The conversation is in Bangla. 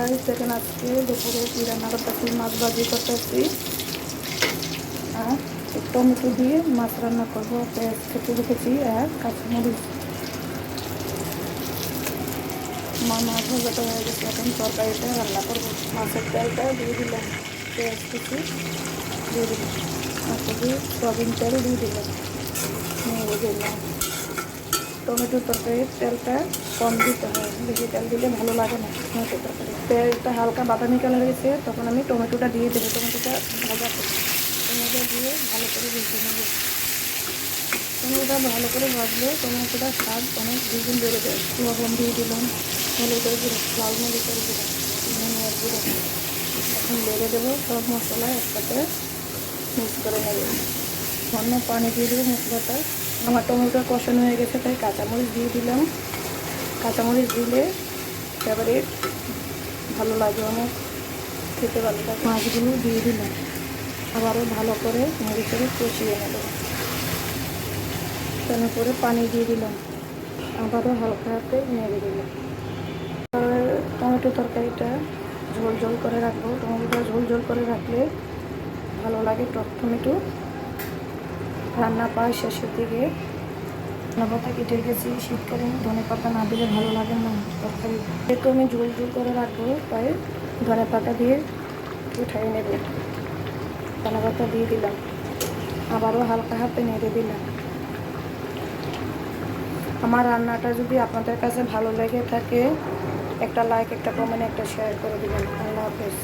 গাইস, দেখেন আজকে দুপুরে কি রান্না করতেছি, মাছ ভাজি করতেছি আর টমেটো দিয়ে মাছ রান্না করবো। পেঁয়াজ কেটে রেখেছি আর কাঁচামরিচ। মাছ ভাজাটা হয়ে গেছে, এখন তরকারিটা রান্না করবো। মাছের তেলটা দিয়ে দিলাম, পেঁয়াজ কুচি দিয়ে দিলাম, দিয়ে সয়াবিন তেল দিয়ে দিলাম, নিয়ে দিলাম। টমেটো তরকারির তেলটা কম দিতে হয়, বেশি তেল দিলে ভালো লাগে না টমেটো তরকারি। তেলটা হালকা বাদামি কালার হয়েছে, তখন আমি টমেটোটা দিয়ে দেবো। টমেটোটা ভাজা করে টমেটো দিয়ে ভালো করে ভেজে নেব। টমেটোটা ভালো করে ভাজলে টমেটোটা স্বাদ অনেক দ্বিগুণ বেড়ে যায়। লবণ দিয়ে দিলাম, হলুদের গুঁড়ো, লাল মরিচের গুঁড়ো, ধনিয়ার গুঁড়ো। এখন বেড়ে দেবো সব মশলা একসাথে মিক্স করে নেব। অন্য পানি দিয়ে দেবো মশলাটা। আমার টমেটো কষানো হয়ে গেছে, তাই কাঁচামরিচ দিয়ে দিলাম। কাঁচামরিচ দিলে এবারে ভালো লাগে, অনেক খেতে ভালো লাগে। মাছগুলো দিয়ে দিলাম, আবারও ভালো করে নেড়ে চেড়ে কষিয়ে নেব। তারপরে পানি দিয়ে দিলাম, আবারও হালকা হাতে নেড়ে দিলাম। টমেটো তরকারিটা ঝোল ঝোল করে রাখবো। টমেটোটা ঝোল ঝোল করে রাখলে ভালো লাগে। টমেটো রান্না পায় শেষের দিকে। ধনেপাতা কেটে রেখেছি, শীতকালে ধনেপাতা না দিলে ভালো লাগে না তরকারি। যেহেতু আমি ঝোল ঝোল করে রাখবো, তাই ধনেপাতা দিয়ে উঠাই নেব। ধনেপাতা দিয়ে দিলাম, আবারও হালকা হাতে নেড়ে দিলাম। আমার রান্নাটা যদি আপনাদের কাছে ভালো লেগে থাকে, একটা লাইক, একটা কমেন্ট, একটা শেয়ার করে দিবেন। আল্লাহ হাফেজ।